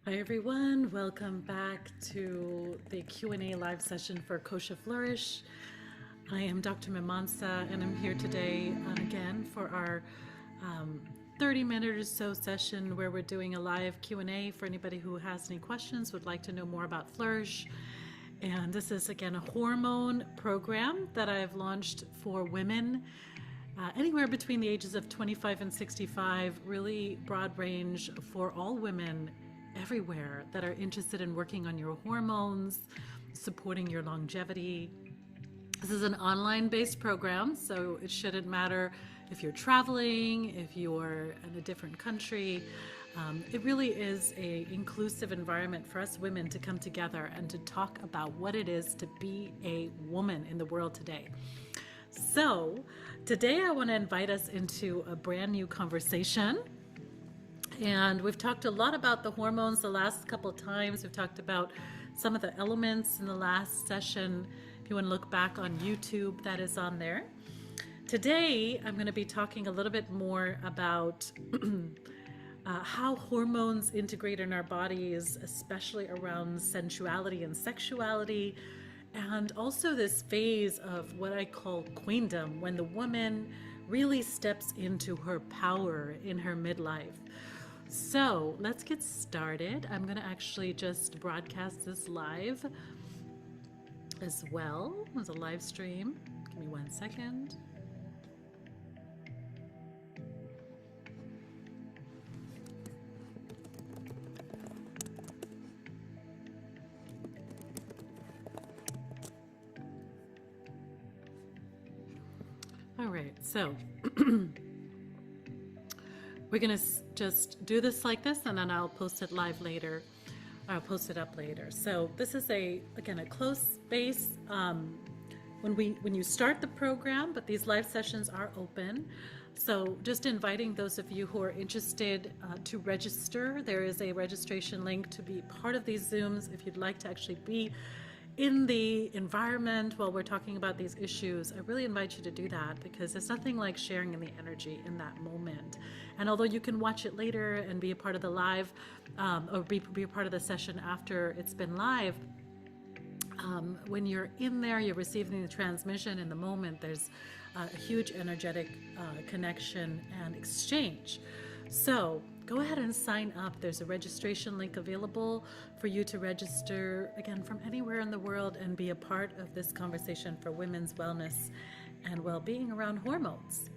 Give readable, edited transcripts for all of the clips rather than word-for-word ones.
Hi everyone, welcome back to the Q&A live session for Kosha Flourish. I am Dr. Mimansa and I'm here today again for our 30-minute or so session where we're doing a live Q&A for anybody who has any questions, would like to know more about Flourish. And this is again a hormone program that I've launched for women anywhere between the ages of 25 and 65, really broad range for all women everywhere that are interested in working on your hormones, supporting your longevity. This is an online-based program, so it shouldn't matter if you're traveling, if you're in a different country. It really is an inclusive environment for us women to come together and to talk about what it is to be a woman in the world today. So today I want to invite us into a brand new conversation. And we've talked a lot about the hormones the last couple of times. We've talked about some of the elements in the last session. If you want to look back on YouTube, that is on there. Today, I'm going to be talking a little bit more about how hormones integrate in our bodies, especially around sensuality and sexuality, and also this phase of what I call queendom, when the woman really steps into her power in her midlife. So let's get started. I'm going to actually just broadcast this live as well as a live stream. Give me 1 second. All right, so we're going to just do this like this, and then I'll post it live later. I'll post it up later. So this is again a close space when you start the program, but these live sessions are open. So just inviting those of you who are interested to register. There is a registration link to be part of these Zooms if you'd like to actually be in the environment while we're talking about these issues. I really invite you to do that because there's nothing like sharing in the energy in that moment. And although you can watch it later and be a part of the live or be a part of the session after it's been live, when you're in there, you're receiving the transmission in the moment, there's a huge energetic connection and exchange. So go ahead and sign up. There's a registration link available for you to register, again, from anywhere in the world and be a part of this conversation for women's wellness and well-being around hormones.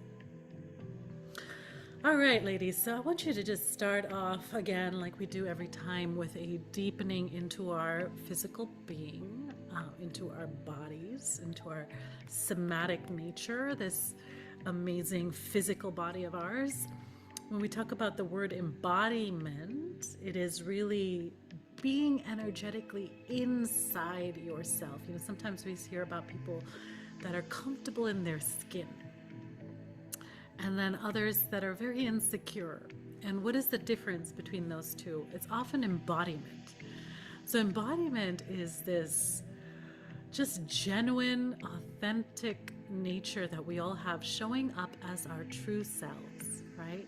All right, ladies, so I want you to just start off again, like we do every time, with a deepening into our physical being, into our bodies, into our somatic nature, this amazing physical body of ours. When we talk about the word embodiment, it is really being energetically inside yourself. You know, sometimes we hear about people that are comfortable in their skin, and then others that are very insecure. And what is the difference between those two? It's often embodiment. So embodiment is this just genuine, authentic nature that we all have showing up as our true selves, right?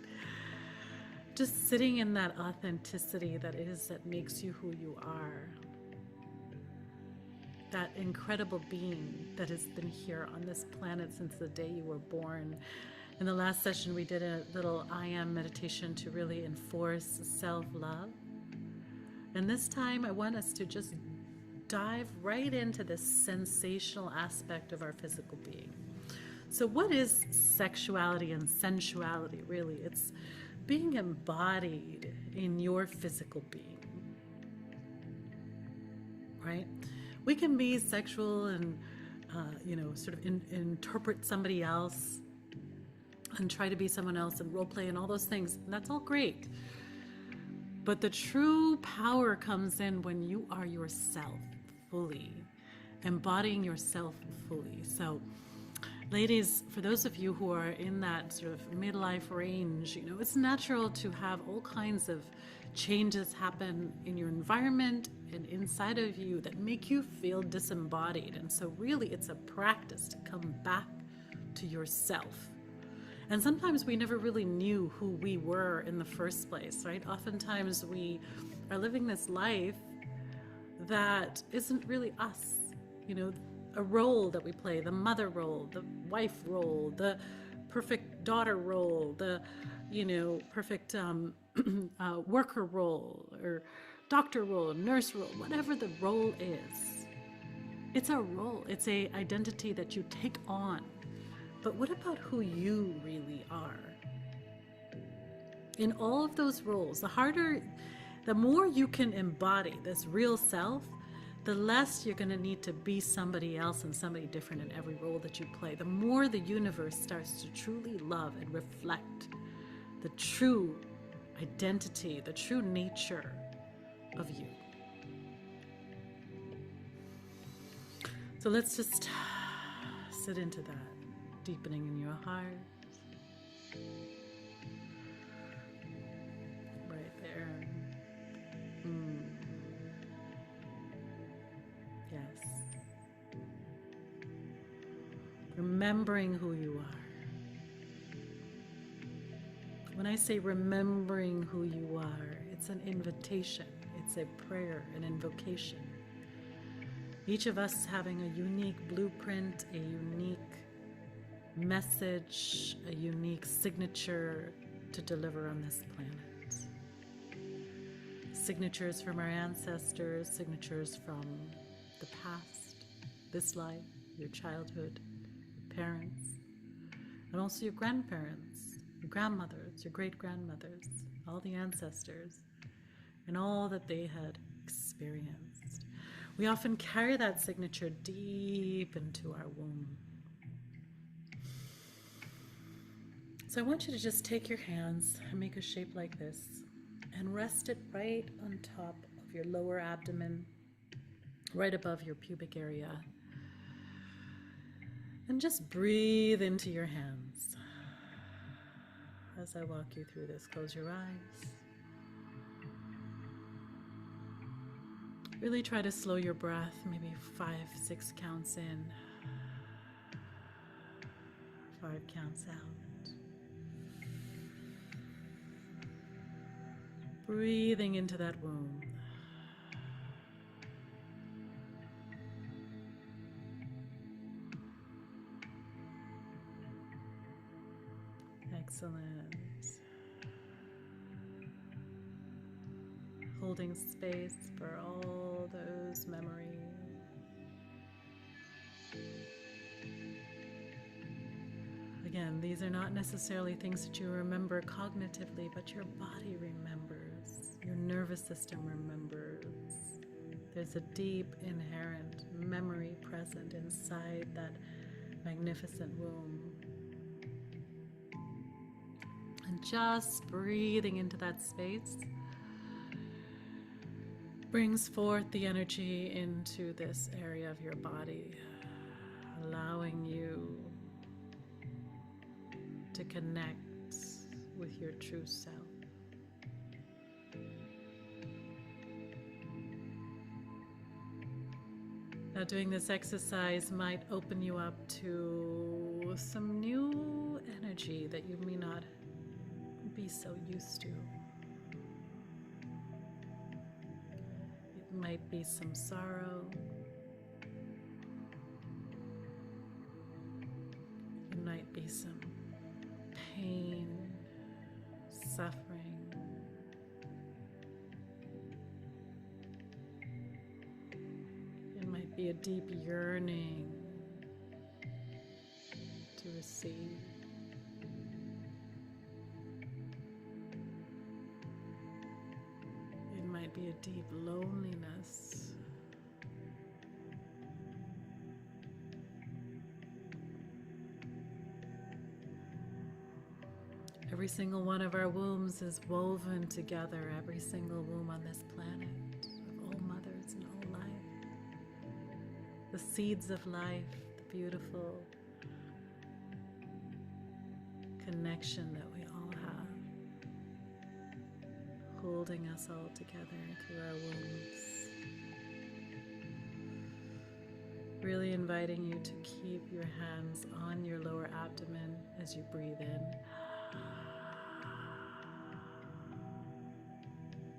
Just sitting in that authenticity that makes you who you are. That incredible being that has been here on this planet since the day you were born. In the last session, we did a little I am meditation to really enforce self-love. And this time, I want us to just dive right into this sensational aspect of our physical being. So what is sexuality and sensuality, really? It's being embodied in your physical being, right? We can be sexual and, sort of interpret somebody else and try to be someone else and role play and all those things. And that's all great. But the true power comes in when you are yourself fully, embodying yourself fully. So ladies, for those of you who are in that sort of midlife range, it's natural to have all kinds of changes happen in your environment and inside of you that make you feel disembodied. And so really it's a practice to come back to yourself And sometimes we never really knew who we were in the first place, right? Oftentimes we are living this life that isn't really us, you know, a role that we play, the mother role, the wife role, the perfect daughter role, the, you know, perfect worker role, or doctor role, nurse role, whatever the role is. It's a role, it's a identity that you take on. But what about who you really are? In all of those roles, the more you can embody this real self, the less you're going to need to be somebody else and somebody different in every role that you play. The more the universe starts to truly love and reflect the true identity, the true nature of you. So let's just sit into that, deepening in your heart. Right there. Yes. Remembering who you are. When I say remembering who you are, it's an invitation, it's a prayer, an invocation. Each of us having a unique blueprint, a unique message, a unique signature to deliver on this planet. Signatures from our ancestors, signatures from the past, this life, your childhood, your parents, and also your grandparents, your grandmothers, your great-grandmothers, all the ancestors, and all that they had experienced. We often carry that signature deep into our womb. So I want you to just take your hands and make a shape like this and rest it right on top of your lower abdomen, right above your pubic area. And just breathe into your hands. As I walk you through this, close your eyes. Really try to slow your breath, maybe 5, 6 counts in, 5 counts out. Breathing into that womb. Excellent. Holding space for all those memories. Again, these are not necessarily things that you remember cognitively, but your body remembers, your nervous system remembers. There's a deep inherent memory present inside that magnificent womb. And just breathing into that space brings forth the energy into this area of your body, allowing you to connect with your true self. Now, doing this exercise might open you up to some new energy that you may not be so used to. It might be some sorrow. It might be some pain, suffering. It might be a deep yearning to receive. It might be a deep loneliness. Every single one of our wombs is woven together, every single womb on this planet, of all mothers and all life. The seeds of life, the beautiful connection that we all have, holding us all together through our wombs. Really inviting you to keep your hands on your lower abdomen as you breathe in.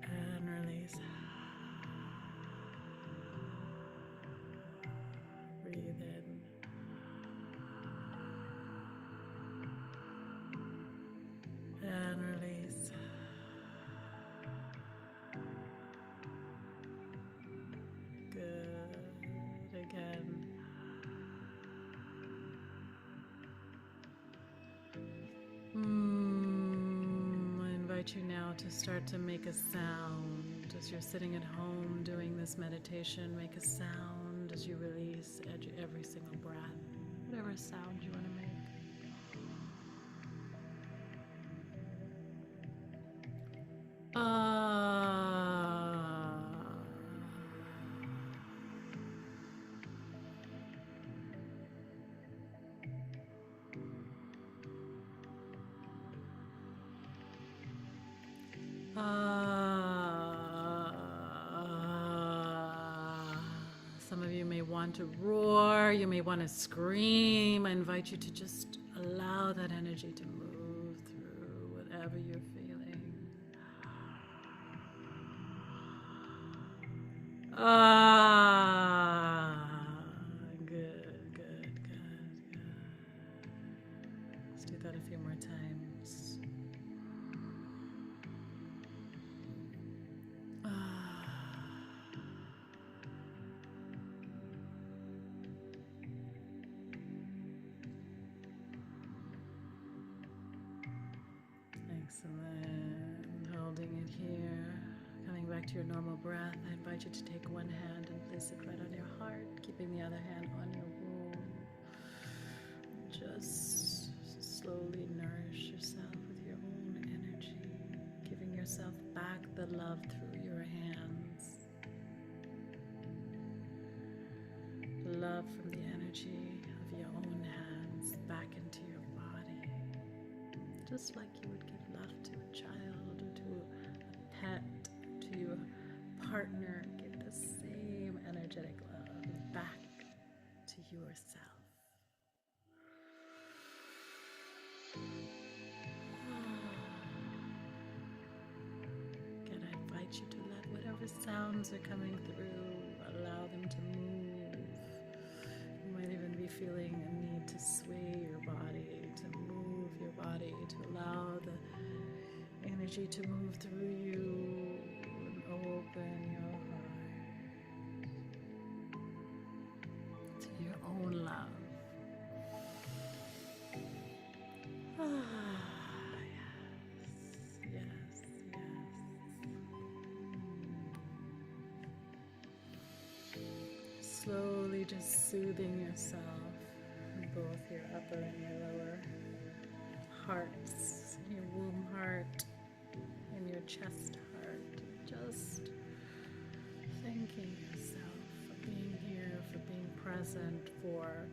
And release. Breathe in. And release. Good. Again. I invite you now to start to make a sound as you're sitting at home doing this meditation. Make a sound as you release every single breath, whatever sound you want to make. Some of you may want to roar, you may want to scream. I invite you to just allow that energy to move through whatever you're feeling. Good, good, good, good. Let's do that a few more times. Excellent. Holding it here. Coming back to your normal breath, I invite you to take one hand and place it right on your heart, keeping the other hand on your womb. Just slowly nourish yourself with your own energy, giving yourself back the love through your hands. Love from the energy of your own hands back into your body. Just like you would give love to a child or to a pet, to your partner, give the same energetic love back to yourself. Again, I invite you to let whatever sounds are coming through, allow them to move. You might even be feeling a need to sway your body, to move your body, to allow the energy to move through you and open your heart to your own love. Yes, yes, yes. Slowly just soothing yourself in both your upper and your lower hearts, your womb heart and your chest heart. Just thanking yourself for being here, for being present, for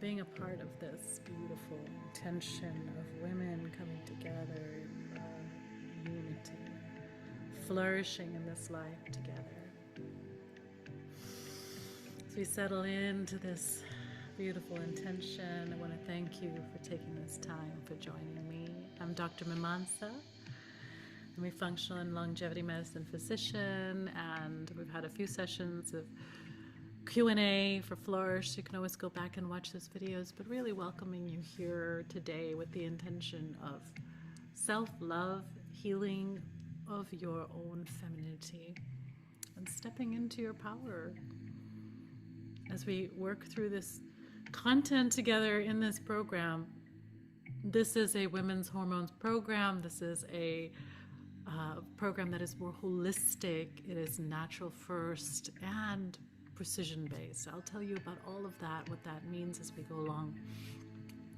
being a part of this beautiful intention of women coming together in unity, flourishing in this life together. As we settle into this beautiful intention, I want to thank you for taking this time, for joining me. I'm Dr. Mimantsa. I'm a functional and longevity medicine physician, and we've had a few sessions of Q&A for Flourish. You can always go back and watch those videos, but really welcoming you here today with the intention of self-love, healing of your own femininity, and stepping into your power. As we work through this content together in this program, this is a women's hormones program. This is a program that is more holistic. It is natural first and precision-based. I'll tell you about all of that, what that means as we go along.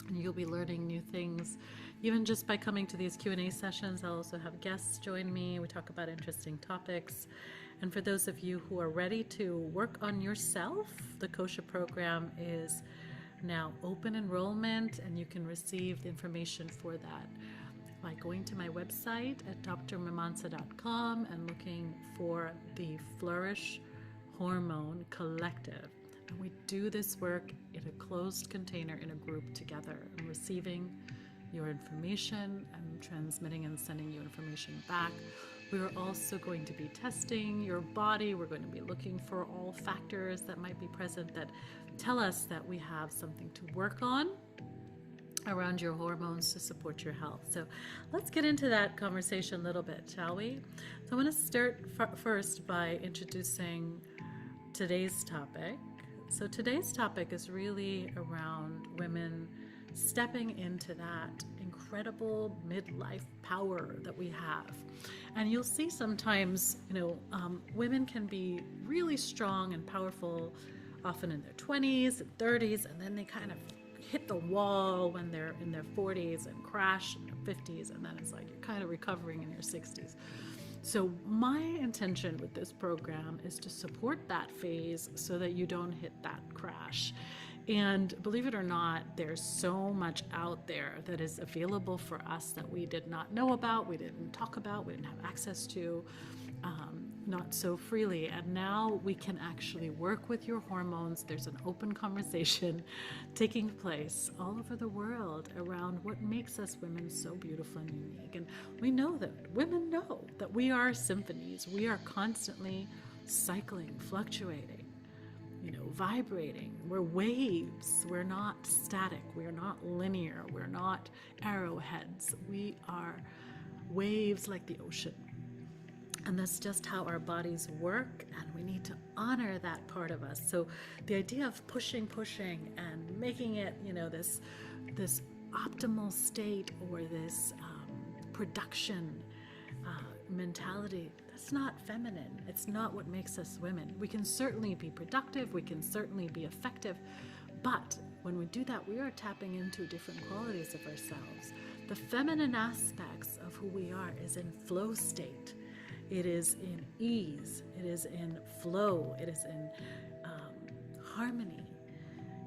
And you'll be learning new things, even just by coming to these Q&A sessions. I'll also have guests join me. We talk about interesting topics. And for those of you who are ready to work on yourself, the Kosha program is now open enrollment, and you can receive the information for that by going to my website at drmimantsa.com and looking for the Flourish Hormone Collective. And we do this work in a closed container in a group together, and receiving your information and transmitting and sending you information back. We are also going to be testing your body. We're going to be looking for all factors that might be present that tell us that we have something to work on around your hormones to support your health. So let's get into that conversation a little bit, shall we? So I want to start first by introducing today's topic. So today's topic is really around women stepping into that incredible midlife power that we have. And you'll see sometimes, women can be really strong and powerful, often in their 20s and 30s, and then they kind of hit the wall when they're in their 40s and crash in their 50s, and then it's like you're kind of recovering in your 60s. So my intention with this program is to support that phase so that you don't hit that crash. And believe it or not, there's so much out there that is available for us that we did not know about, we didn't talk about, we didn't have access to, not so freely. And now we can actually work with your hormones. There's an open conversation taking place all over the world around what makes us women so beautiful and unique. And we know that women know that we are symphonies. We are constantly cycling, fluctuating, vibrating. We're waves. We're not static. We're not linear. We're not arrowheads. We are waves like the ocean. And that's just how our bodies work, and we need to honor that part of us. So the idea of pushing and making it, this optimal state or this production mentality, that's not feminine. It's not what makes us women. We can certainly be productive, we can certainly be effective, but when we do that, we are tapping into different qualities of ourselves. The feminine aspects of who we are is in flow state. It is in ease, it is in flow, it is in harmony,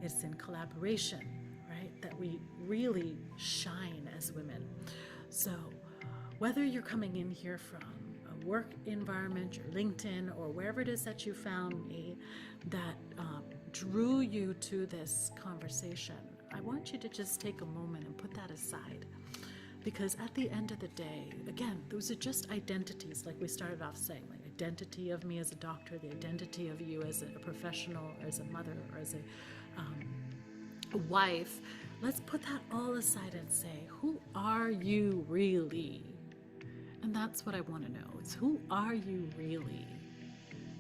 it's in collaboration, right? That we really shine as women. So whether you're coming in here from a work environment, your LinkedIn, or wherever it is that you found me that drew you to this conversation, I want you to just take a moment and put that aside. Because at the end of the day, again, those are just identities, like we started off saying, like identity of me as a doctor, the identity of you as a professional, or as a mother, or as a wife. Let's put that all aside and say, who are you really? And that's what I want to know, is who are you really?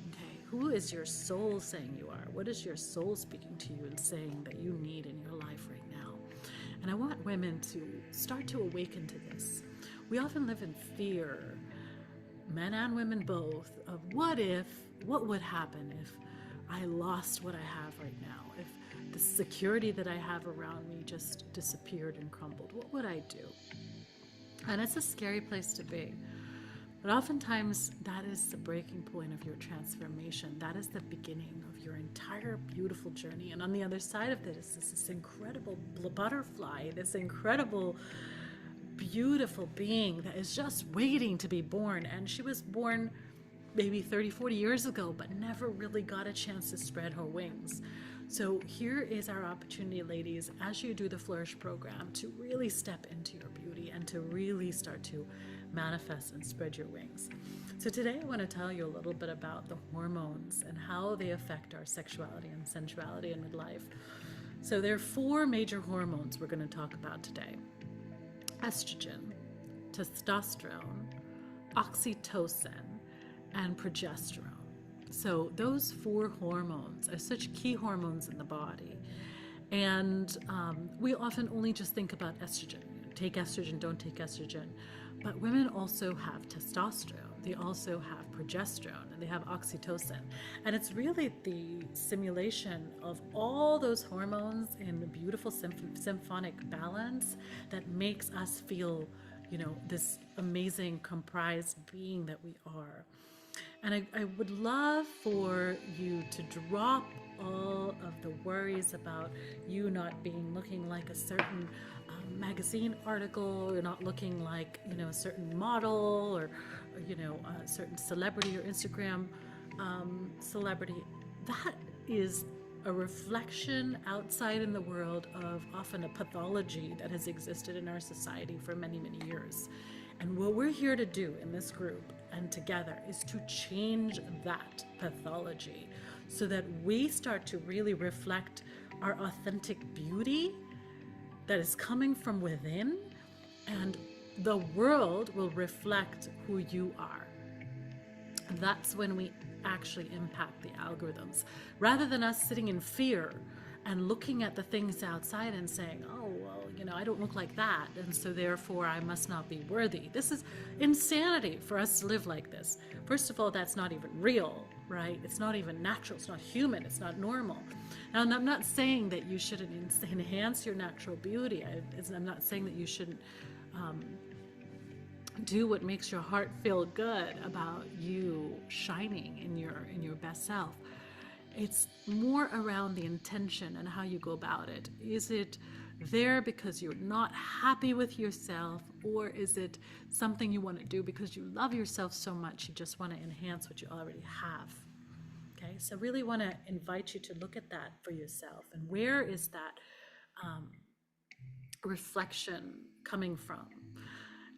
Okay, who is your soul saying you are? What is your soul speaking to you and saying that you need in your life right now? And I want women to start to awaken to this. We often live in fear, men and women both, of what would happen if I lost what I have right now? If the security that I have around me just disappeared and crumbled, what would I do? And it's a scary place to be. But oftentimes, that is the breaking point of your transformation. That is the beginning of your entire beautiful journey. And on the other side of this is this incredible butterfly, this incredible, beautiful being that is just waiting to be born. And she was born maybe 30, 40 years ago, but never really got a chance to spread her wings. So here is our opportunity, ladies, as you do the Flourish program, to really step into your beauty and to really start to manifest and spread your wings. So today I want to tell you a little bit about the hormones and how they affect our sexuality and sensuality in midlife. So there are 4 major hormones we're going to talk about today: estrogen, testosterone, oxytocin, and progesterone. So those 4 hormones are such key hormones in the body. And we often only just think about estrogen. Take estrogen, don't take estrogen. But women also have testosterone. They also have progesterone, and they have oxytocin. And it's really the simulation of all those hormones in a beautiful symphonic balance that makes us feel, this amazing comprised being that we are. And I would love for you to drop all of the worries about you not looking like a certain magazine article, or not looking like, a certain model, or a certain celebrity or Instagram celebrity. That is a reflection outside in the world of often a pathology that has existed in our society for many, many years. And what we're here to do in this group and together is to change that pathology so that we start to really reflect our authentic beauty that is coming from within, and the world will reflect who you are. That's when we actually impact the algorithms, rather than us sitting in fear and looking at the things outside and saying, oh, well, I don't look like that, and so therefore I must not be worthy. This is insanity for us to live like this. First of all, that's not even real, right? It's not even natural. It's not human. It's not normal. And I'm not saying that you shouldn't enhance your natural beauty. I'm not saying that you shouldn't do what makes your heart feel good about you shining in your best self. It's more around the intention and how you go about it. Is it there because you're not happy with yourself, or is it something you want to do because you love yourself so much you just want to enhance what you already have? Okay, so really want to invite you to look at that for yourself, and where is that reflection coming from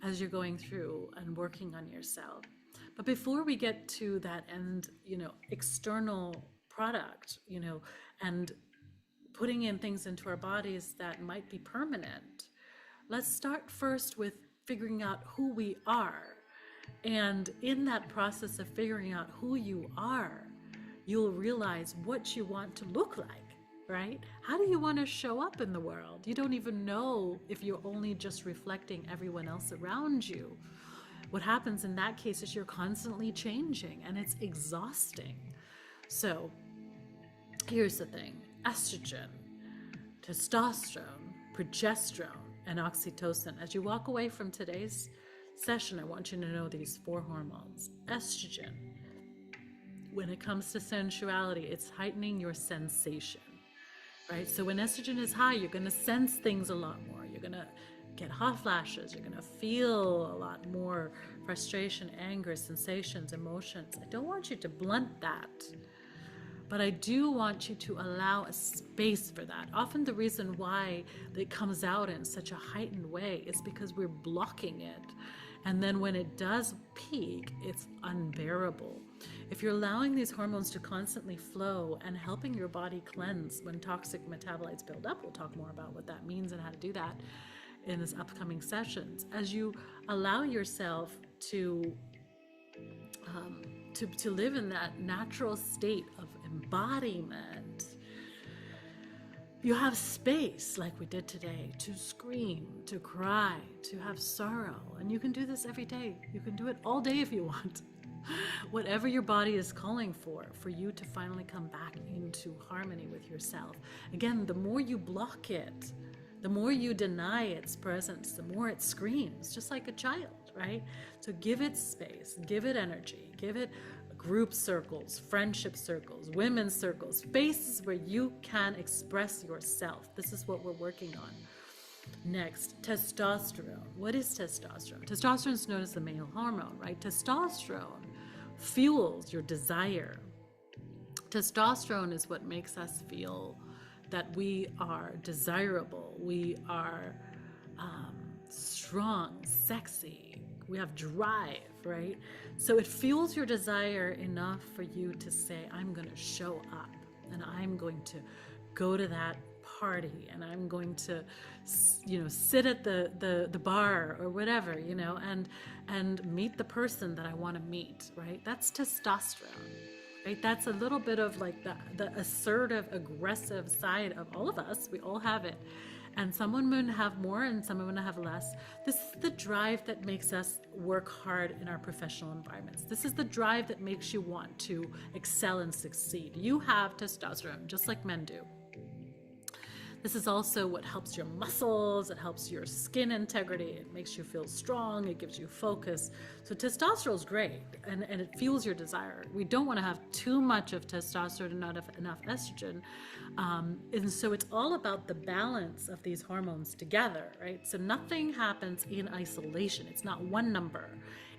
as you're going through and working on yourself. But before we get to that end, external product, and putting in things into our bodies that might be permanent, let's start first with figuring out who we are. And in that process of figuring out who you are, you'll realize what you want to look like, right? How do you want to show up in the world? You don't even know if you're only just reflecting everyone else around you. What happens in that case is you're constantly changing, and it's exhausting. So here's the thing: estrogen, testosterone, progesterone, and oxytocin. As you walk away from today's session, I want you to know these 4 hormones. Estrogen, when it comes to sensuality, it's heightening your sensation, right? So when estrogen is high, you're going to sense things a lot more. You're going to get hot flashes. You're going to feel a lot more frustration, anger, sensations, emotions. I don't want you to blunt that, but I do want you to allow a space for that. Often the reason why it comes out in such a heightened way is because we're blocking it. And then when it does peak, it's unbearable. If you're allowing these hormones to constantly flow and helping your body cleanse when toxic metabolites build up, we'll talk more about what that means and how to do that in this upcoming sessions. As you allow yourself to live in that natural state of embodiment, you have space, like we did today, to scream, to cry, to have sorrow. And you can do this every day. You can do it all day if you want. Whatever your body is calling for you to finally come back into harmony with yourself. Again, the more you block it, the more you deny its presence, the more it screams, just like a child, right? So give it space, give it energy, give it group circles, friendship circles, women's circles, spaces where you can express yourself. This is what we're working on. Next, testosterone. What is testosterone? Testosterone is known as the male hormone, right? Testosterone fuels your desire. Testosterone is what makes us feel that we are desirable, we are strong, sexy, we have drive, right? So it fuels your desire enough for you to say, I'm going to show up, and I'm going to go to that party, and I'm going to, sit at the bar or whatever, and meet the person that I want to meet, right? That's testosterone, right? That's a little bit of like the assertive, aggressive side of all of us. We all have it. And some women have more and some women have less. This is the drive that makes us work hard in our professional environments. This is the drive that makes you want to excel and succeed. You have testosterone, just like men do. This is also what helps your muscles, it helps your skin integrity, it makes you feel strong, it gives you focus. So testosterone is great, and it fuels your desire. We don't want to have too much of testosterone and not enough estrogen. And so it's all about the balance of these hormones together, right? So nothing happens in isolation. It's not one number.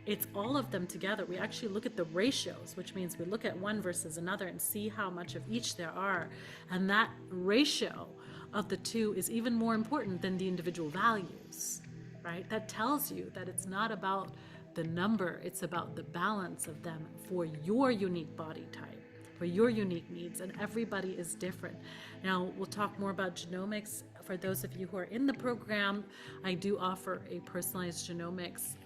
It's all of them together. We actually look at the ratios, which means we look at one versus another and see how much of each there are. And that ratio of the two is even more important than the individual values, right? That tells you that it's not about the number, it's about the balance of them for your unique body type, for your unique needs, and everybody is different. Now, we'll talk more about genomics. For those of you who are in the program, I do offer a personalized genomics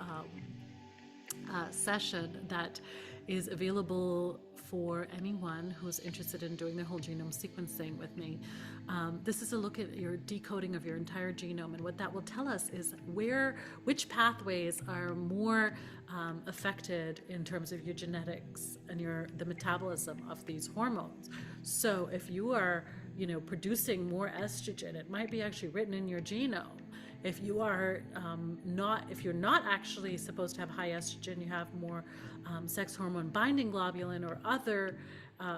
session that is available for anyone who's interested in doing their whole genome sequencing with me. This is a look at your decoding of your entire genome, and what that will tell us is which pathways are more affected in terms of your genetics and the metabolism of these hormones. So if you are, producing more estrogen, it might be actually written in your genome. If you are if you're not actually supposed to have high estrogen, you have more sex hormone binding globulin or other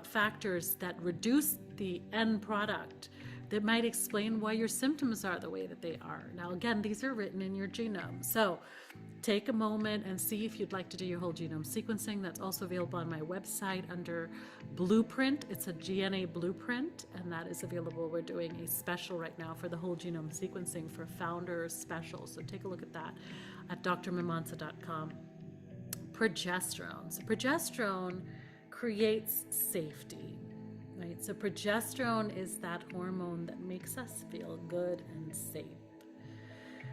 factors that reduce the end product, that might explain why your symptoms are the way that they are. Now, again, these are written in your genome. So take a moment and see if you'd like to do your whole genome sequencing. That's also available on my website under Blueprint. It's a GNA Blueprint, and that is available. We're doing a special right now for the whole genome sequencing for Founders Special. So take a look at that at drmimansa.com. Progesterone. So progesterone creates safety, right? So progesterone is that hormone that makes us feel good and safe.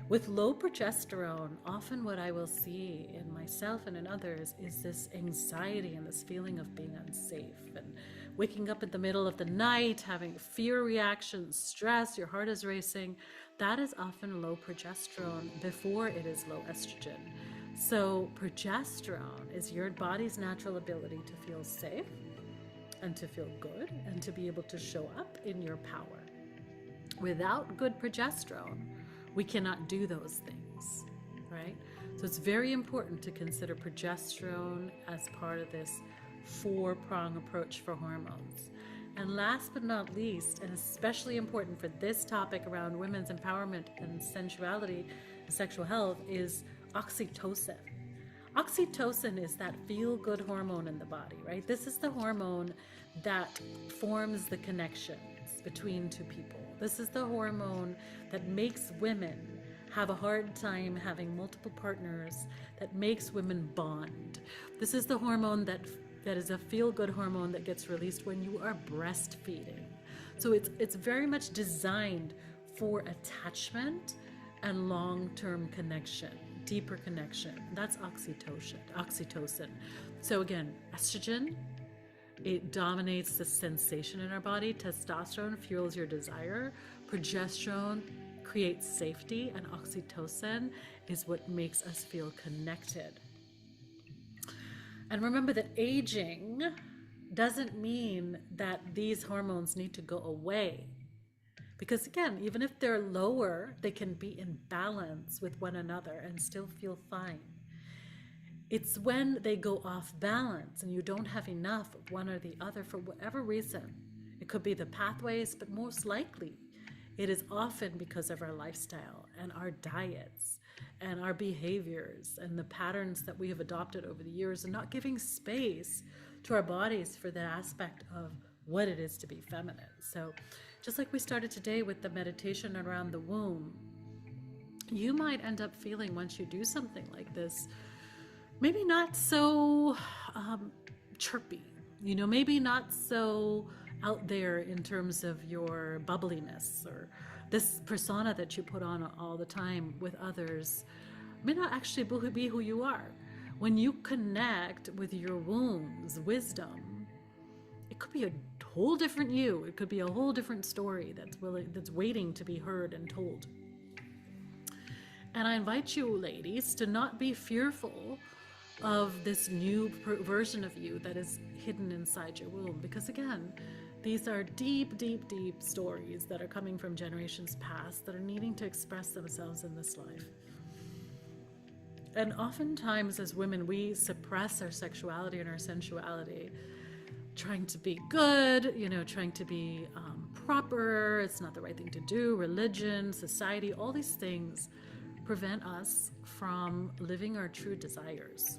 With low progesterone, often what I will see in myself and in others is this anxiety and this feeling of being unsafe and waking up in the middle of the night, having fear reactions, stress, your heart is racing. That is often low progesterone before it is low estrogen. So progesterone is your body's natural ability to feel safe and to feel good and to be able to show up in your power. Without good progesterone, we cannot do those things, right? So it's very important to consider progesterone as part of this 4-prong approach for hormones. And last but not least, and especially important for this topic around women's empowerment and sensuality and sexual health, is oxytocin. Oxytocin is that feel-good hormone in the body, right? This is the hormone that forms the connections between two people. This is the hormone that makes women have a hard time having multiple partners, that makes women bond. This is the hormone that is a feel-good hormone that gets released when you are breastfeeding. So it's very much designed for attachment and long-term connection, deeper connection. That's oxytocin. So again, estrogen, it dominates the sensation in our body. Testosterone fuels your desire. Progesterone creates safety, and oxytocin is what makes us feel connected. And remember that aging doesn't mean that these hormones need to go away. Because again, even if they're lower, they can be in balance with one another and still feel fine. It's when they go off balance and you don't have enough of one or the other for whatever reason. It could be the pathways, but most likely it is often because of our lifestyle and our diets and our behaviors and the patterns that we have adopted over the years, and not giving space to our bodies for that aspect of what it is to be feminine. So just like we started today with the meditation around the womb, you might end up feeling, once you do something like this, maybe not so chirpy, maybe not so out there in terms of your bubbliness, or this persona that you put on all the time with others may not actually be who you are. When you connect with your womb's wisdom, it could be a whole different you. It could be a whole different story that's waiting to be heard and told. And I invite you, ladies, to not be fearful of this new version of you that is hidden inside your womb. Because again, these are deep, deep, deep stories that are coming from generations past that are needing to express themselves in this life. And oftentimes as women, we suppress our sexuality and our sensuality, trying to be good, trying to be proper. It's not the right thing to do. Religion, society, all these things prevent us from living our true desires.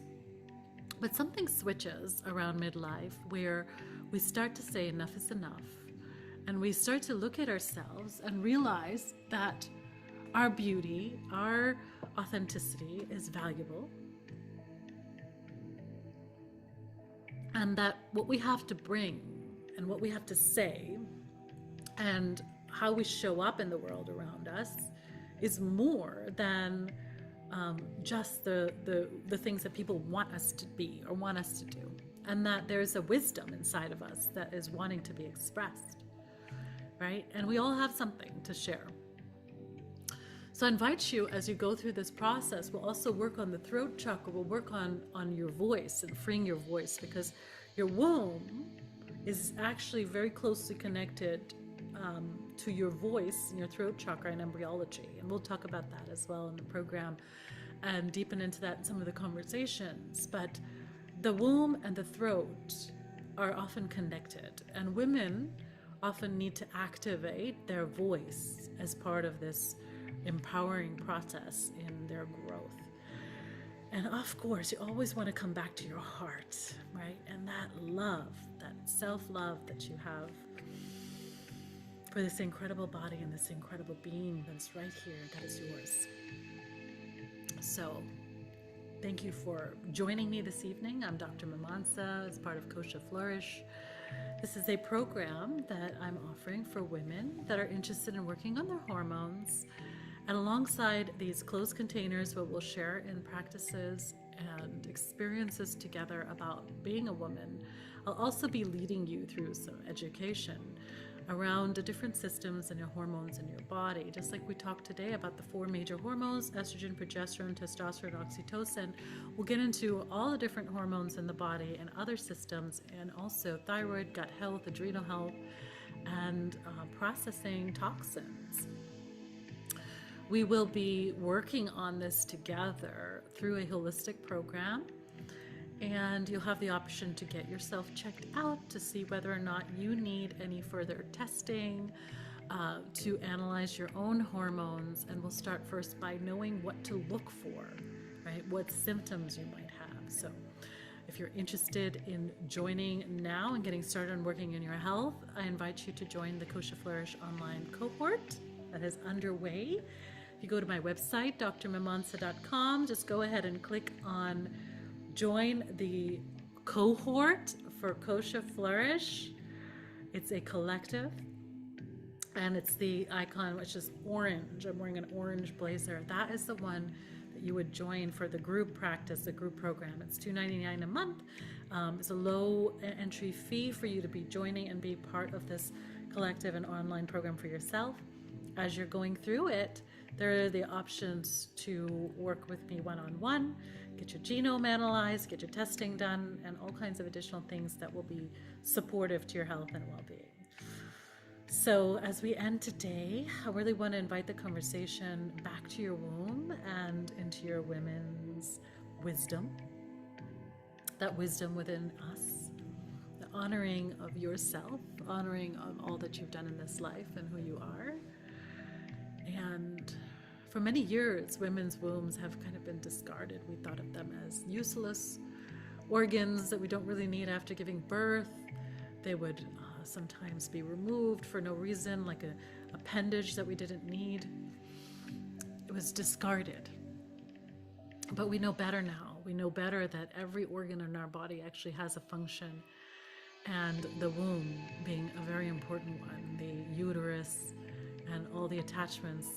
But something switches around midlife where we start to say enough is enough. And we start to look at ourselves and realize that our beauty, our authenticity is valuable. And that what we have to bring and what we have to say and how we show up in the world around us is more than just the things that people want us to be or want us to do. And that there's a wisdom inside of us that is wanting to be expressed, right? And we all have something to share. So I invite you, as you go through this process, we'll also work on the throat chakra. We'll work on your voice and freeing your voice, because your womb is actually very closely connected to your voice and your throat chakra and embryology. And we'll talk about that as well in the program and deepen into that in some of the conversations. But the womb and the throat are often connected, and women often need to activate their voice as part of this empowering process in their growth. And of course, you always want to come back to your heart, right? And that love, that self-love that you have for this incredible body and this incredible being that's right here, that is yours. So thank you for joining me this evening. I'm Dr. Mamansa, as part of Kosha Flourish. This is a program that I'm offering for women that are interested in working on their hormones. And alongside these closed containers, what we'll share in practices and experiences together about being a woman, I'll also be leading you through some education around the different systems and your hormones in your body. Just like we talked today about the 4 major hormones, estrogen, progesterone, testosterone, oxytocin, we'll get into all the different hormones in the body and other systems, and also thyroid, gut health, adrenal health, and processing toxins. We will be working on this together through a holistic program, and you'll have the option to get yourself checked out to see whether or not you need any further testing to analyze your own hormones. And we'll start first by knowing what to look for, right? What symptoms you might have. So if you're interested in joining now and getting started on working in your health, I invite you to join the Kosha Flourish online cohort that is underway. If you go to my website, drmamansa.com, just go ahead and click on join the cohort for Kosha Flourish. It's a collective, and it's the icon, which is orange. I'm wearing an orange blazer. That is the one that you would join for the group practice, the group program. It's $2.99 a month. It's a low entry fee for you to be joining and be part of this collective and online program for yourself. As you're going through it, there are the options to work with me one-on-one, get your genome analyzed, get your testing done, and all kinds of additional things that will be supportive to your health and well-being. So as we end today, I really want to invite the conversation back to your womb and into your women's wisdom, that wisdom within us, the honoring of yourself, honoring of all that you've done in this life and who you are. And for many years, women's wombs have kind of been discarded. We thought of them as useless organs that we don't really need after giving birth. They would sometimes be removed for no reason, like an appendage that we didn't need. It was discarded. But we know better now. We know better that every organ in our body actually has a function, and the womb being a very important one, the uterus, and all the attachments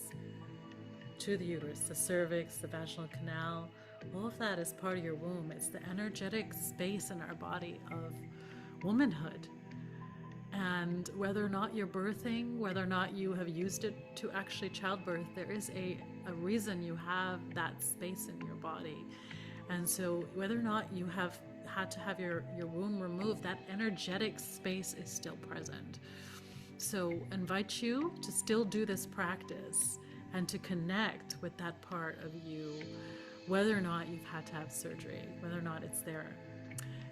to the uterus, the cervix, the vaginal canal, all of that is part of your womb. It's the energetic space in our body of womanhood. And whether or not you're birthing, whether or not you have used it to actually childbirth, there is a reason you have that space in your body. And so whether or not you have had to have your womb removed, that energetic space is still present. So invite you to still do this practice and to connect with that part of you, whether or not you've had to have surgery, whether or not it's there.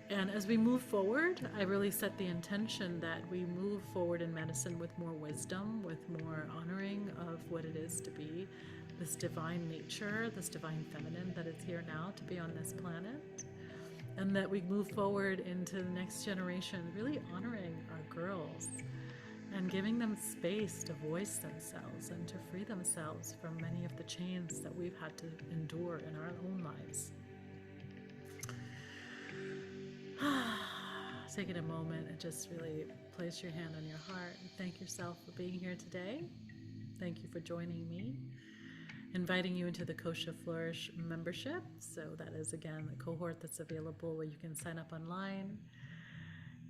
And as we move forward, I really set the intention that we move forward in medicine with more wisdom, with more honoring of what it is to be this divine nature, this divine feminine that is here now to be on this planet, and that we move forward into the next generation, really honoring our girls and giving them space to voice themselves and to free themselves from many of the chains that we've had to endure in our own lives. Taking a moment and just really place your hand on your heart and thank yourself for being here today. Thank you for joining me. Inviting you into the Kosha Flourish membership. So that is, again, the cohort that's available where you can sign up online.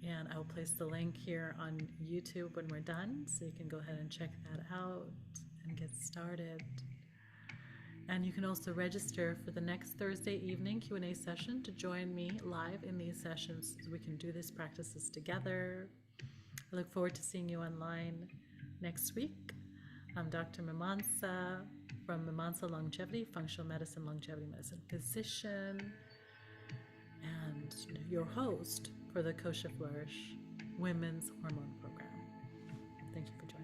And I will place the link here on YouTube when we're done, so you can go ahead and check that out and get started. And you can also register for the next Thursday evening Q&A session to join me live in these sessions so we can do these practices together. I look forward to seeing you online next week. I'm Dr. Mimansa from Mimansa Longevity, Functional Medicine, Longevity Medicine physician, and your host for the Kosha Flourish Women's Hormone Program. Thank you for joining.